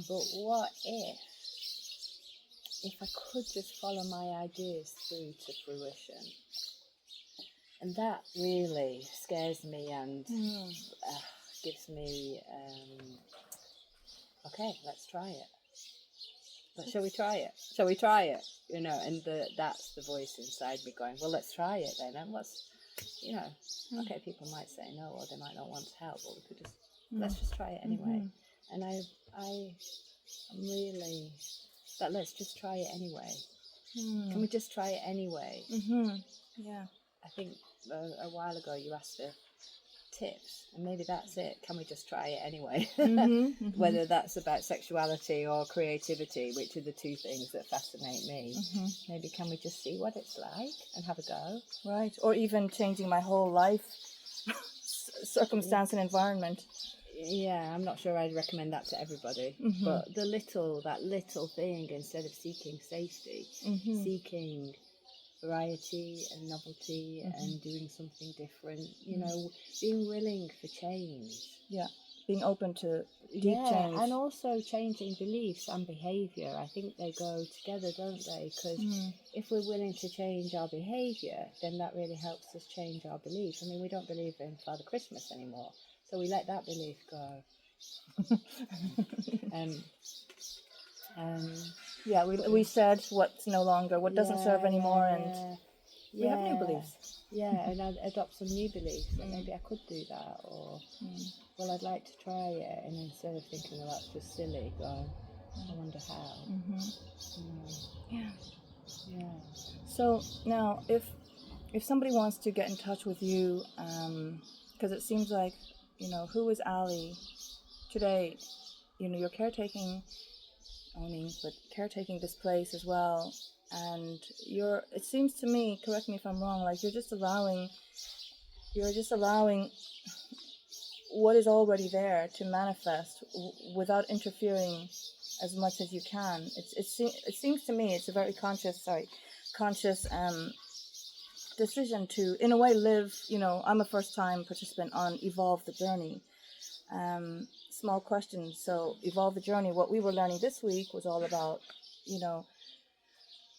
But what if I could just follow my ideas through to fruition? And that really scares me and gives me, okay, let's try it. But shall we try it? Shall we try it? You know, and that's the voice inside me going, well, let's try it then. And what's, you know, okay, people might say no, or they might not want to help, but we could just, let's just try it anyway. And I'm really, but let's just try it anyway. Can we just try it anyway? Yeah. I think a while ago you asked for tips, and maybe that's it. Can we just try it anyway? Whether that's about sexuality or creativity, which are the two things that fascinate me. Maybe can we just see what it's like and have a go? Right. Or even changing my whole life circumstance and environment. Yeah, I'm not sure I'd recommend that to everybody, but that little thing, instead of seeking safety, seeking variety and novelty and doing something different, you know, being willing for change. Yeah, being open to deep change. And also changing beliefs and behaviour. I think they go together, don't they? Because if we're willing to change our behaviour, then that really helps us change our beliefs. I mean, we don't believe in Father Christmas anymore, so we let that belief go. Yeah, we said what's no longer, what doesn't serve anymore, and we have new beliefs. Yeah, and I'd adopt some new beliefs that maybe I could do that, or well, I'd like to try it, and instead of thinking, well, that's just silly, go, I wonder how. Yeah. So now, if somebody wants to get in touch with you, because it seems like, you know, who is Ali today? You know, you're caretaking this place as well, and it seems to me, correct me if I'm wrong, like you're just allowing what is already there to manifest without interfering as much as you can. It seems to me it's a very conscious decision to, in a way, live. You know, I'm a first-time participant on Evolve the Journey. Small questions. So Evolve the Journey, what we were learning this week was all about, you know,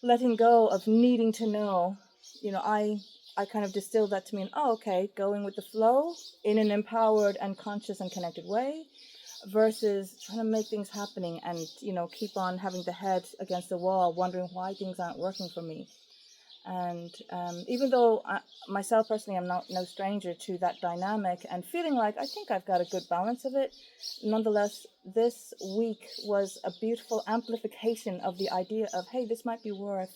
letting go of needing to know. You know, I kind of distilled that to mean, okay, going with the flow in an empowered and conscious and connected way, versus trying to make things happening and, you know, keep on having the head against the wall, wondering why things aren't working for me. And even though myself personally, I'm no stranger to that dynamic and feeling like I think I've got a good balance of it, nonetheless, this week was a beautiful amplification of the idea of, hey, this might be worth,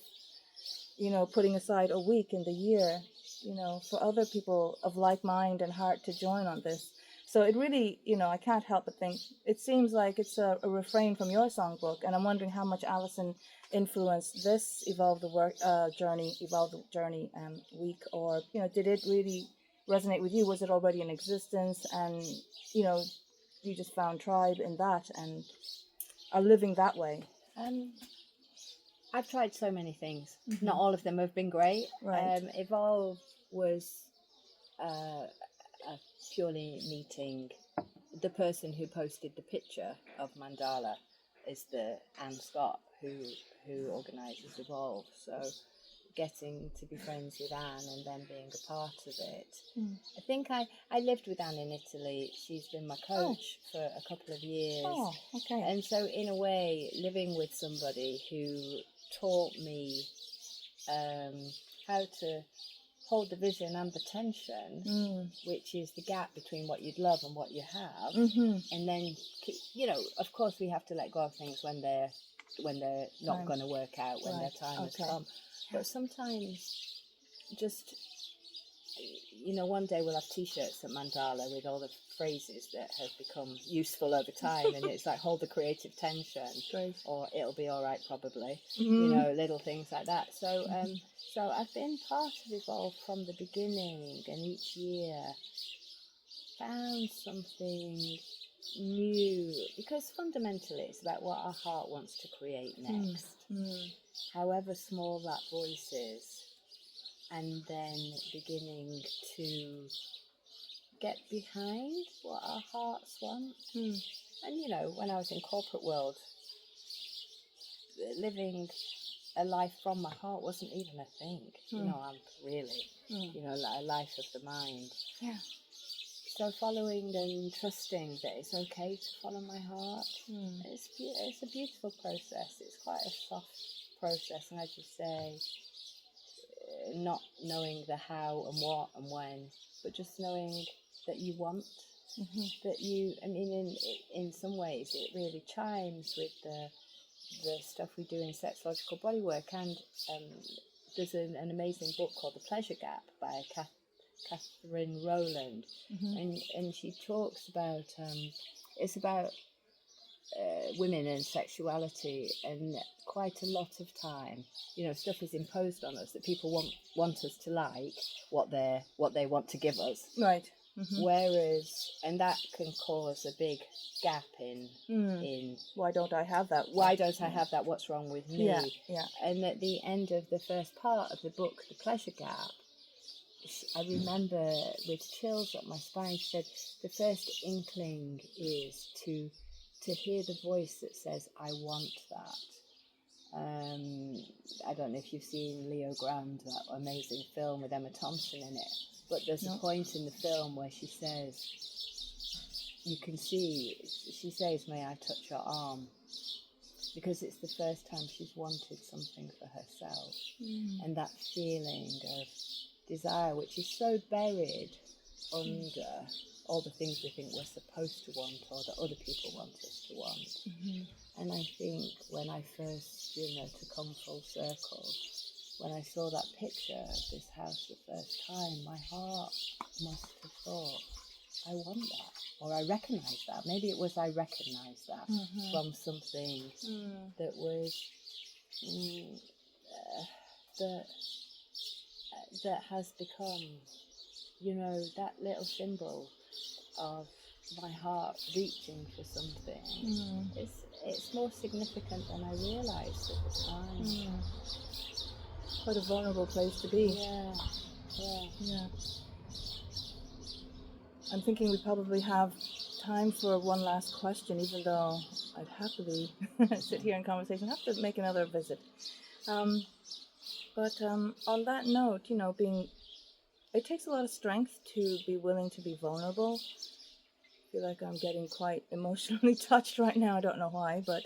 you know, putting aside a week in the year, you know, for other people of like mind and heart to join on this. So it really, you know, I can't help but think it seems like it's a refrain from your songbook, and I'm wondering how much Alison influenced this Evolve the Journey week, or, you know, did it really resonate with you? Was it already in existence, and, you know, you just found tribe in that and are living that way? I've tried so many things. Not all of them have been great. Right. Evolve was a purely meeting. The person who posted the picture of Mandala is the Anne Scott who organises Evolve. So getting to be friends with Anne and then being a part of it. I think I lived with Anne in Italy. She's been my coach for a couple of years. Oh, okay. And so in a way, living with somebody who taught me how to hold the vision and the tension, which is the gap between what you'd love and what you have. And then, you know, of course we have to let go of things when they're not going to work out, when their time has come. But sometimes just you know, one day we'll have T-shirts at Mandala with all the phrases that have become useful over time, and it's like hold the creative tension, Great. or it'll be all right probably. Mm-hmm. You know, little things like that. So so I've been part of Evolve from the beginning, and each year found something new, because fundamentally it's about what our heart wants to create next, however small that voice is, and then beginning to get behind what our hearts want. And you know, when I was in corporate world, living a life from my heart wasn't even a thing. You know, I'm really, you know, like a life of the mind. Yeah. So following and trusting that it's okay to follow my heart, it's a beautiful process. It's quite a soft process, and as you say, not knowing the how and what and when, but just knowing that you want, that you, I mean, in some ways it really chimes with the stuff we do in sexological bodywork. And there's an amazing book called The Pleasure Gap by Catherine Rowland, and she talks about it's about women and sexuality, and quite a lot of time, you know, stuff is imposed on us that people want us to like what they want to give us, Right. whereas, and that can cause a big gap in why don't I have that? Why don't I have that? What's wrong with me? Yeah. And at the end of the first part of the book, The Pleasure Gap, I remember with chills up my spine, she said the first inkling is to hear the voice that says, I want that. I don't know if you've seen Leo Grand, that amazing film with Emma Thompson in it, but there's a point in the film where she says, you can see, she says, may I touch your arm? Because it's the first time she's wanted something for herself. And that feeling of desire, which is so buried under all the things we think we're supposed to want, or that other people want us to want. And I think when I first, you know, to come full circle, when I saw that picture of this house the first time, my heart must have thought, I want that, or I recognise that. Maybe it was I recognised that from something that was that has become, you know, that little symbol of my heart reaching for something. It's more significant than I realised at the time. Quite a vulnerable place to be. Yeah. I'm thinking we probably have time for one last question, even though I'd happily sit here in conversation. I have to make another visit. But on that note, you know, it takes a lot of strength to be willing to be vulnerable. I feel like I'm getting quite emotionally touched right now. I don't know why, but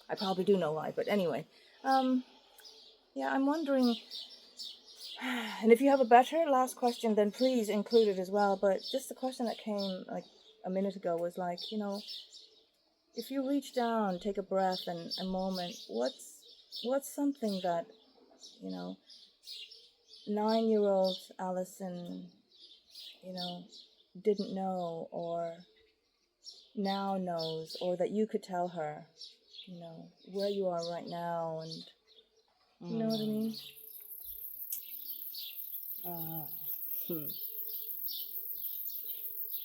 I probably do know why. But anyway, yeah, I'm wondering, and if you have a better last question, then please include it as well. But just the question that came like a minute ago was like, you know, if you reach down, take a breath and a moment, what's something that, you know, 9-year-old Alison, you know, didn't know or now knows, or that you could tell her, you know, where you are right now, and you know what I mean?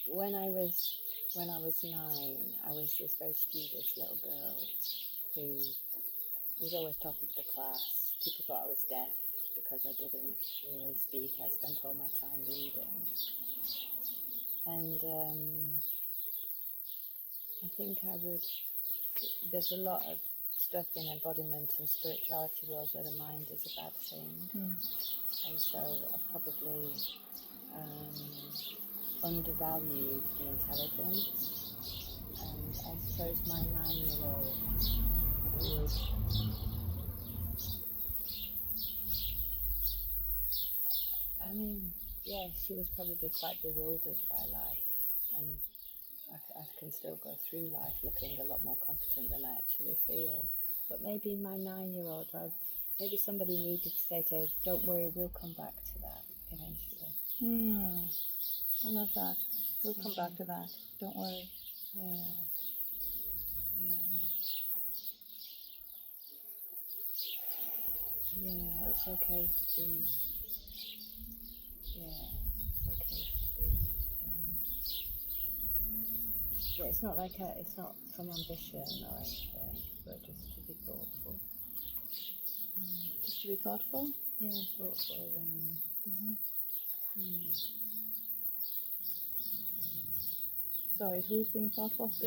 When I was 9, I was this very studious little girl who was always top of the class. People thought I was deaf because I didn't really speak. I spent all my time reading. And I think there's a lot of stuff in embodiment and spirituality world where the mind is a bad thing. And so I probably undervalued the intelligence. And I suppose my 9-year-old would, I mean, yeah, she was probably quite bewildered by life, and I can still go through life looking a lot more competent than I actually feel. But maybe my 9-year-old, maybe somebody needed to say to her, don't worry, we'll come back to that eventually. I love that. We'll come back to that. Don't worry. Yeah. Yeah, it's okay to be. Yeah, it's okay to be. Yeah, it's not it's not from ambition or anything, but just to be thoughtful. Just to be thoughtful? Yeah, thoughtful and. Sorry, who's being thoughtful? To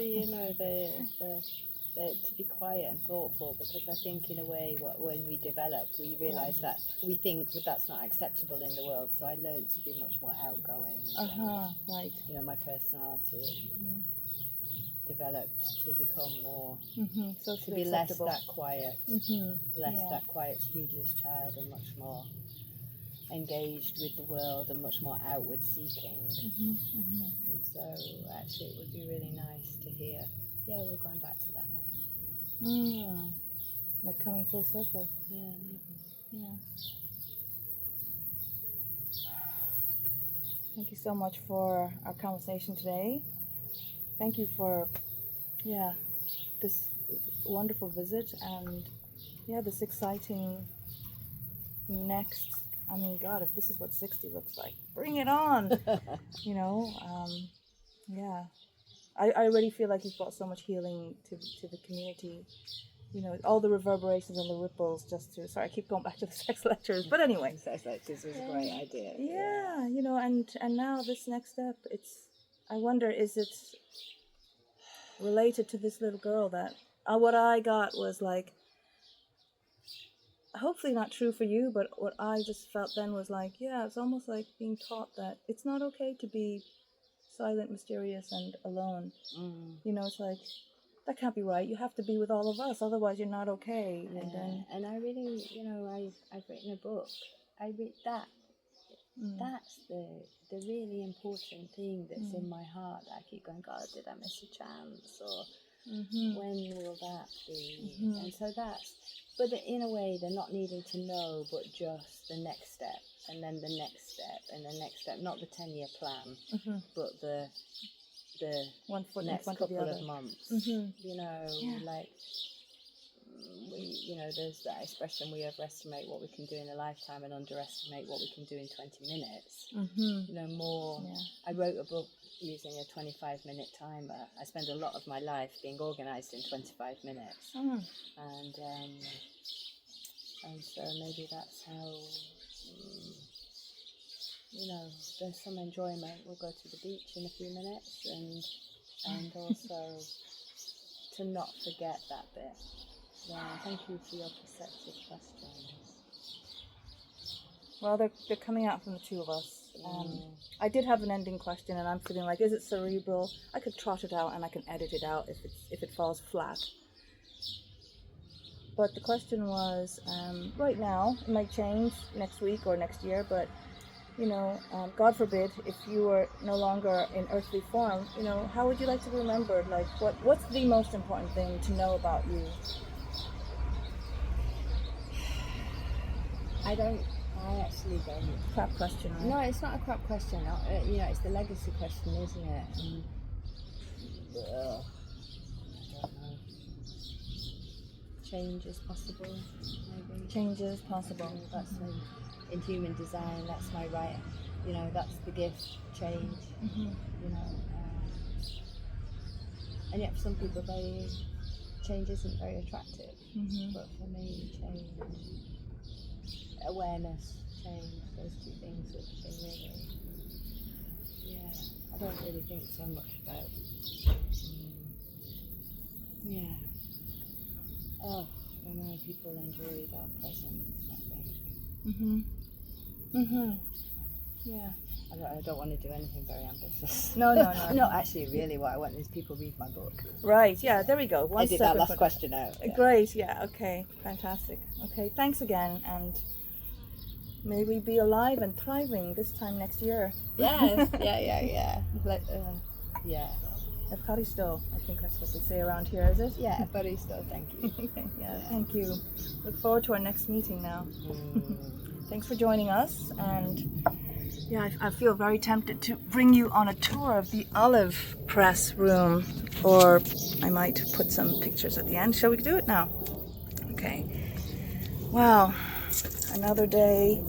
be quiet and thoughtful, because I think in a way when we develop we realise that we think that's not acceptable in the world, so I learned to be much more outgoing. Right. You know, my personality developed to become more, to be acceptable. less that quiet, that quiet studious child, and much more engaged with the world and much more outward seeking. And so actually it would be really nice to hear, we're going back to that now. Like coming full circle. Yeah, maybe. Yeah. Thank you so much for our conversation today. Thank you for, this wonderful visit and, this exciting next. I mean, God, if this is what 60 looks like, bring it on. You know, I already feel like you've brought so much healing to the community. You know, all the reverberations and the ripples sorry, I keep going back to the sex lectures, but anyway. Sex lectures was a great idea. Yeah, you know, and now this next step, I wonder, is it related to this little girl that, what I got was like, hopefully not true for you, but what I just felt then was like, it's almost like being taught that it's not okay to be silent, mysterious, and alone. You know, it's like, that can't be right. You have to be with all of us, otherwise you're not okay. Yeah. And I really, you know, I've written a book. I read that. That's the really important thing that's in my heart. I keep going, God, did I miss a chance? Or when will that be? And so but in a way, they're not needing to know, but just the next step, and then the next step, and the next step. Not the 10-year plan, but the 1 foot next in front couple of the other. of months. You know, like there's that expression: we overestimate what we can do in a lifetime and underestimate what we can do in 20 minutes. You know, more. I wrote a book using a 25-minute timer. I spend a lot of my life being organised in 25 minutes, and so maybe that's how. You know, there's some enjoyment. We'll go to the beach in a few minutes, and also to not forget that bit. Yeah, thank you for your perceptive questions. Well, they're coming out from the two of us. I did have an ending question, and I'm feeling like, is it cerebral? I could trot it out, and I can edit it out if it falls flat. But the question was, right now, it might change next week or next year, but you know, God forbid, if you were no longer in earthly form, you know, how would you like to be remembered? Like, what's the most important thing to know about you? I actually don't. Crap question, right? No, it's not a crap question. You know, it's the legacy question, isn't it? I don't know. Change is possible, maybe. Change is possible. That's in human design, that's my right. You know, that's the gift. Change. You know, and yet for some people, change isn't very attractive. But for me, change, awareness, change, those two things have been really. Yeah, I don't really think so much about. Oh, I don't know. People enjoyed our presence, I think. Yeah. I don't want to do anything very ambitious. No. No, actually, really, what I want is people read my book. Right. Yeah. There we go. Edit that last question out. Yeah. Great. Yeah. Okay. Fantastic. Okay. Thanks again, and may we be alive and thriving this time next year. Yes. Yeah. Yeah. Evcharisto, I think that's what they say around here, is it? Yeah, Evcharisto, thank you. Yeah, thank you. Look forward to our next meeting now. Thanks for joining us, and Yeah, I feel very tempted to bring you on a tour of the olive press room, or I might put some pictures at the end. Shall we do it now? Okay. Wow, another day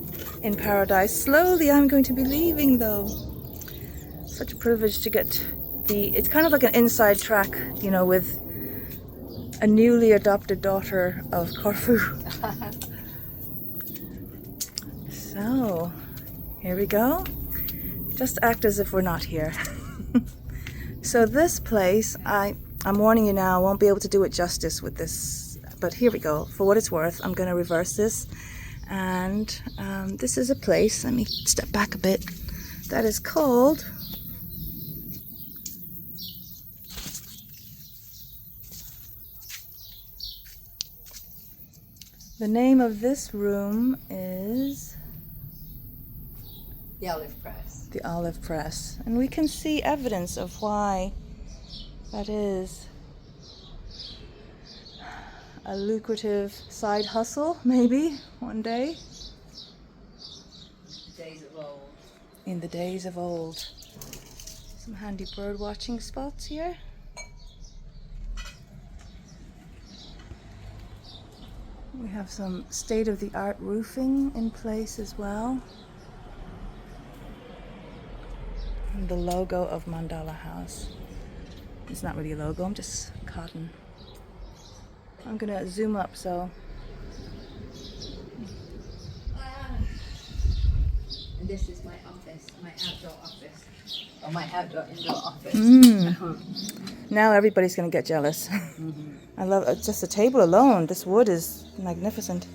in paradise. Slowly I'm going to be leaving though. Such a privilege to get it's kind of like an inside track, you know, with a newly adopted daughter of Corfu. So, here we go. Just act as if we're not here. So this place, I'm warning you now, I won't be able to do it justice with this, but here we go. For what it's worth, I'm going to reverse this. And this is a place, let me step back a bit, that is called the name of this room is The Olive Press. the Olive Press. And we can see evidence of why that is a lucrative side hustle, maybe, one day. The days of old. In the days of old. Some handy bird watching spots here. We have some state-of-the-art roofing in place as well. And the logo of Mandala House. It's not really a logo, I'm just cotton. I'm gonna zoom up so. And this is my office, my outdoor office. Or my indoor office. Now everybody's gonna get jealous. I love just the table alone. This wood is magnificent.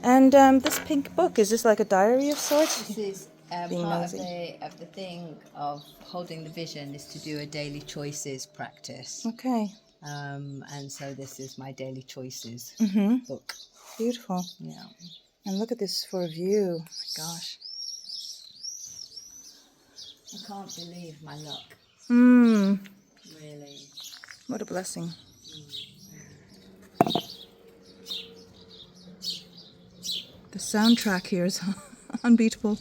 And this pink book, is this like a diary of sorts? This is Being part nosy. of the thing of holding the vision is to do a daily choices practice. Okay. And so this is my daily choices book. Beautiful. Yeah. And look at this for a view. Oh my gosh. I can't believe my luck. Really. What a blessing. The soundtrack here is unbeatable.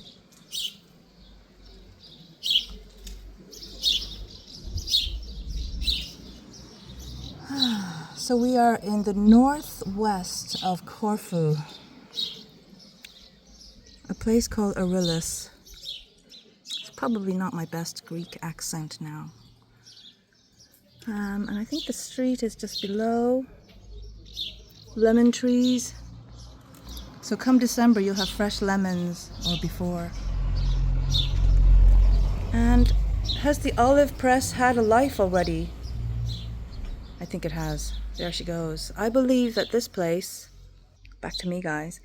So we are in the northwest of Corfu, a place called Arillis. It's probably not my best Greek accent now. And I think the street is just below. Lemon trees. So come December you'll have fresh lemons, or before. And has the olive press had a life already? I think it has. There she goes. I believe that this place, back to me guys,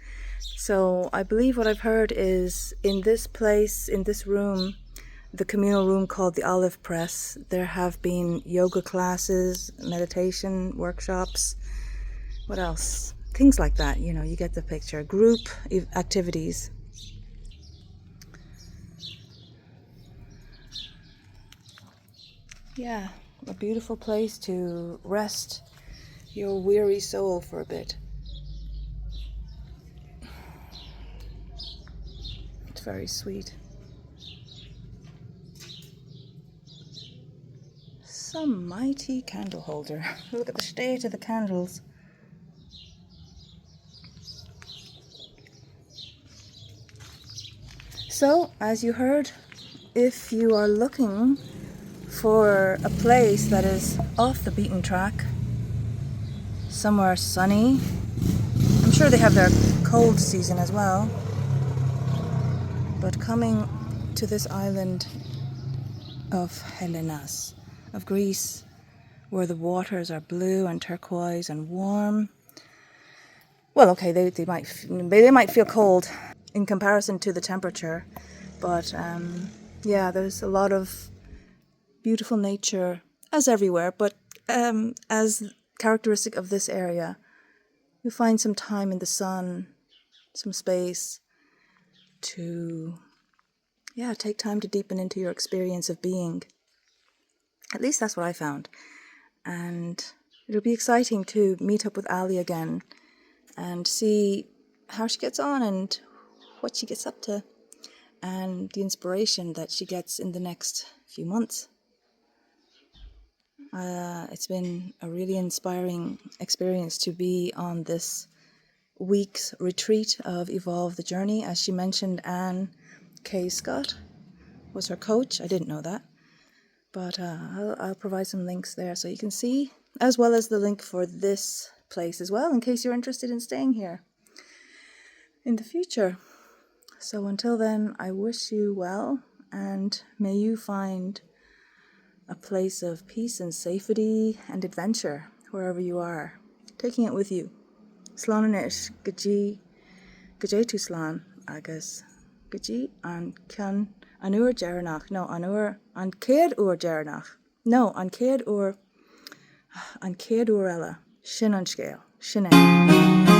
so I believe what I've heard is in this place, in this room, the communal room called the Olive Press, there have been yoga classes, meditation workshops, what else? Things like that, you know, you get the picture. Group activities. Yeah, a beautiful place to rest your weary soul for a bit. It's very sweet. Some mighty candle holder. Look at the state of the candles. So, as you heard, if you are looking for a place that is off the beaten track, somewhere sunny, I'm sure they have their cold season as well, but coming to this island of Hellenas, of Greece, where the waters are blue and turquoise and warm. Well, okay, they might feel cold in comparison to the temperature, but yeah, there's a lot of beautiful nature, as everywhere, but as characteristic of this area. You find some time in the sun, some space to, yeah, take time to deepen into your experience of being. At least that's what I found. And it'll be exciting to meet up with Ali again and see how she gets on and what she gets up to. and the inspiration that she gets in the next few months. It's been a really inspiring experience to be on this week's retreat of Evolve the Journey. As she mentioned, Anne K. Scott was her coach. I didn't know that, but I'll provide some links there so you can see, as well as the link for this place as well, in case you're interested in staying here in the future. So until then, I wish you well, and may you find a place of peace and safety and adventure wherever you are, taking it with you. Slán inis, gaji tú slán agus gaji an cean an uair dearnach, no, an céad uair dearnach, no, an céad uair eile, sin an scéal, sin é.